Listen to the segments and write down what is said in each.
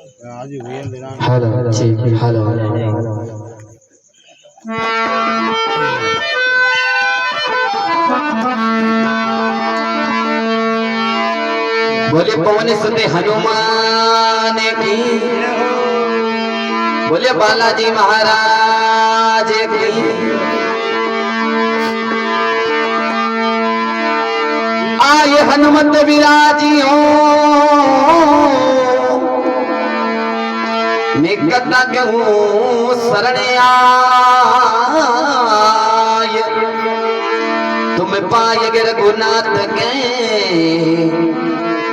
Hello जी hello बोले पवन सुत हनुमान की, बोले बालाजी महाराज की। आए हनुमत विराजियो निकट कहूँ शरण आय, तुम पाए रघुनाथ के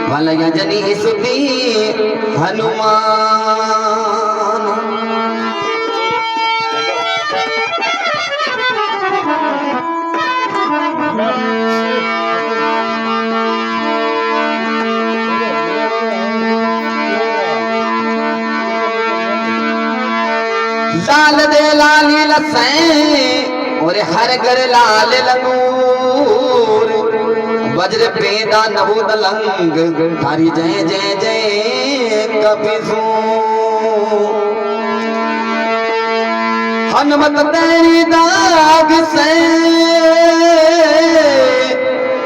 भलया जनी सुधी हनुमान। लाल दे लाली लसैं और हर घर लाल लंगूर, वज्र पेदा नवोद लंग हरि जय जय जय कपिसू। हनुमत तेरी दाग से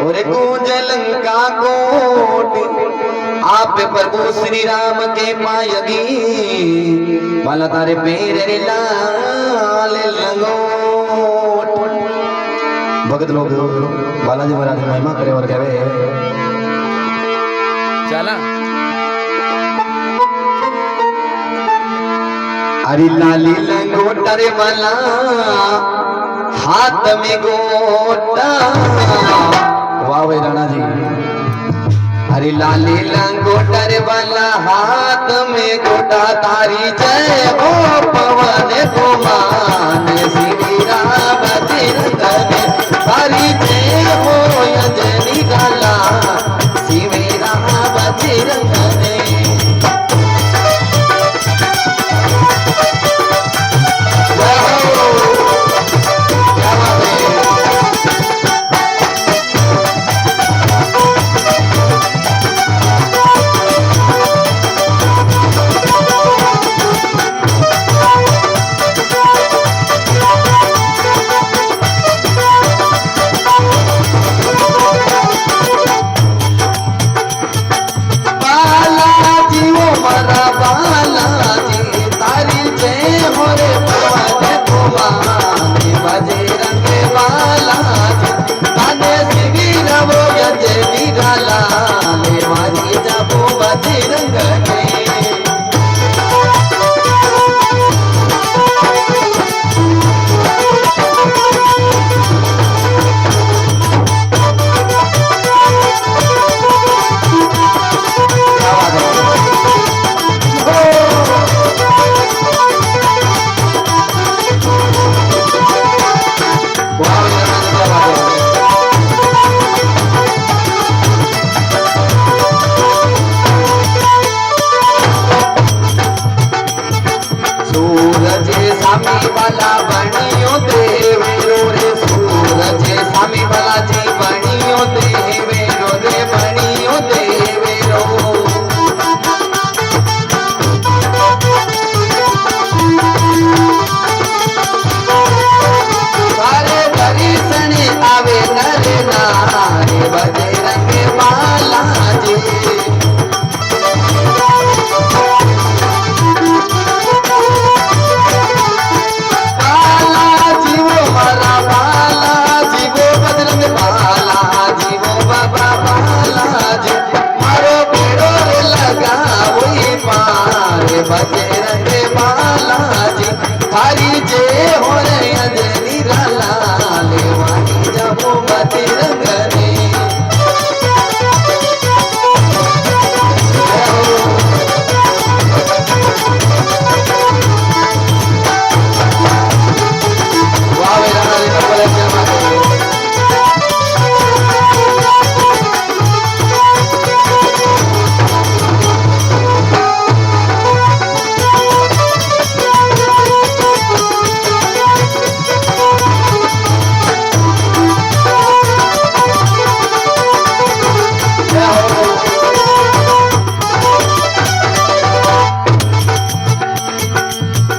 और गूंज लंका कोट, आप प्रभु श्री राम के पायगी बाला तारे पैर लाल लंगोट। भगत लोग बालाजी महाराज महिमा करे और कहवे चला अरे लाली लंगोटा रे बाला हाथ में गोटा। वाह भाई राणा जी। हरी लाली लंगोटा रे बाला हाथ में गोटा, तारी जय हो पवन कुमान श्री राम चिरंतन, तारी जय हो अंजनी गाला श्री राम चिरंतन।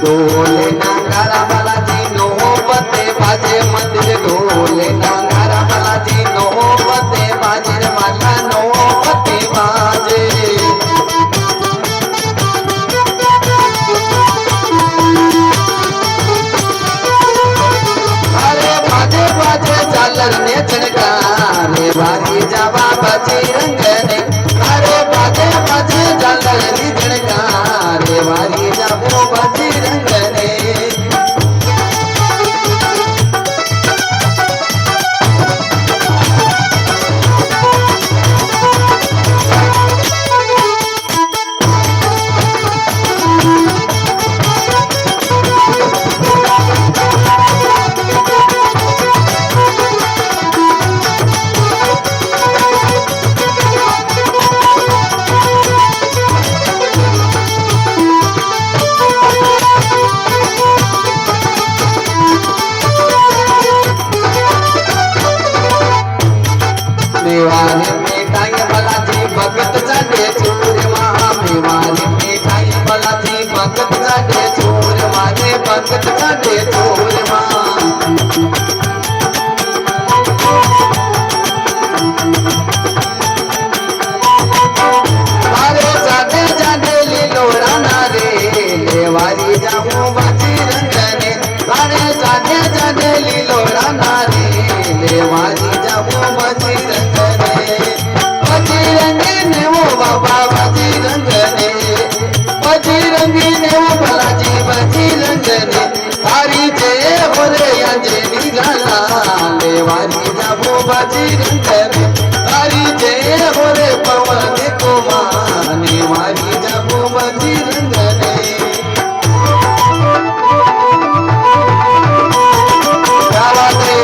ढोले नगारा बालाजी नोबते बाजे मंदिर ढोले नगारा बालाजी नोबते बाजे रे माला नोबते बाजे अरे बाजे बाजे झालर ने झनकारे वारी जावा बजरंग ने अरे बाजे बाजे झालर ने झनकारे वारी जावो बजरंग ने मेवारी मिठाई बालाजी भगत जाडे चूरमा मेवारी मिठाई बालाजी भगत जाडे चूरमा रे भगत जाडे चूरमा अरे जाडे जाडे लीलोड़ा ना रे लेवारी जामो बजरंग ने अरे जाडे जाडे लीलोड़ा ना रे लेवारी जामो बजरंग बजरंगी ने वो बाबा बजरंगी ने वो बालाजी बजरंग ने तारी जय हो रे अंजनी लाला लेवारी जाबो बजरंग ने तारी जय हो रे पवन कुमार नेवारी जाबो बजरंग ने क्या बात है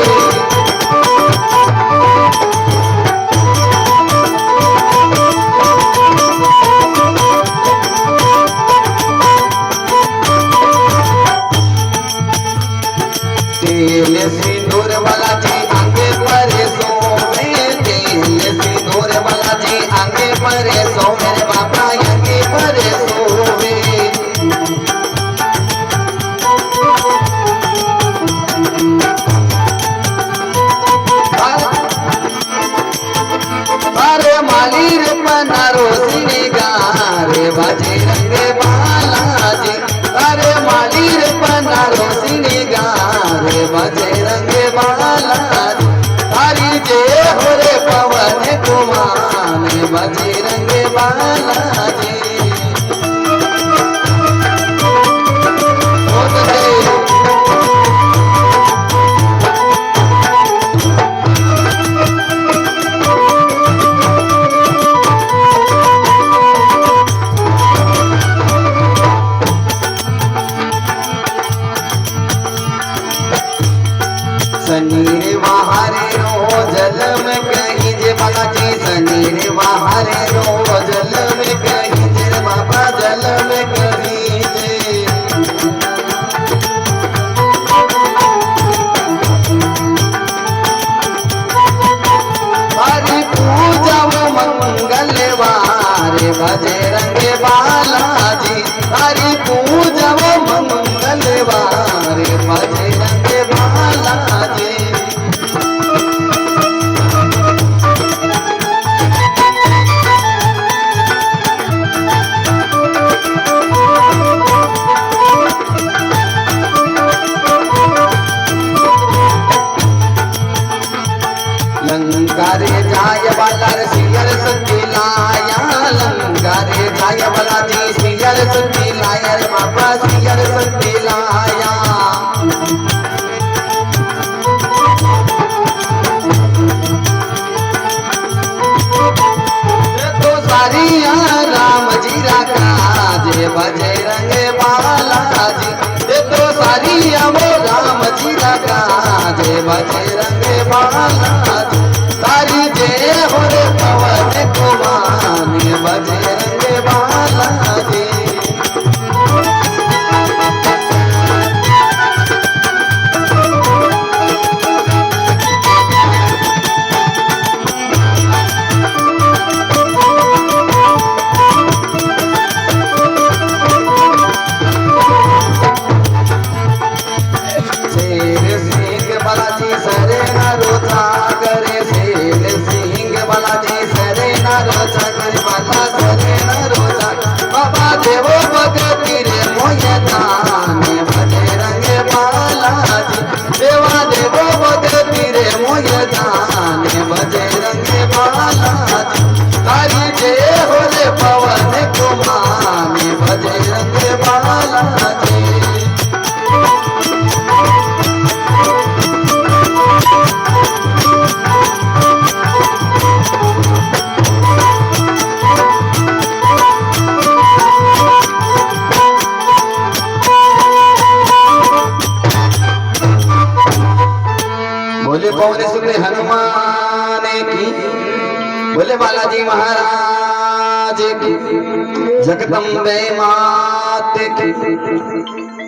तेल सिंदूर बालाजी आगे परे सोवे तेल सिंदूर बालाजी आगे परे सोवे रे बाबा आगे परे सोवे अरे माली रे पनारो सिंगारे बजरंग बालाजी अरे माली रे पनारो सिंगारे बजरंग बालाजी तारी जय हो रे पवन कुमार बजरंग बालाजी सनीरे वहारे रो जल में कहीं जे बालाजी सनीरे वहारे रो जल में कहीं जे बाबा जल में कहीं जे हरि पूजा मंगलवार बजरंग बालाजी हरि पूजा मंगलवार बजरंग बालाजी लंकारे जाय वाला सियर सती लाया लंकारे जाय वाला जी सियर सती लाया रे बाबा सियर सती लाया तो सारिया राम जी राज बजरंग बालाजी तो सारिया वो राम जी राज बजरंग बालाजी तारी जय हो रे पवन कुमार बजरंग बालाजी बालाजी महाराज की, जगदम्बे मात की।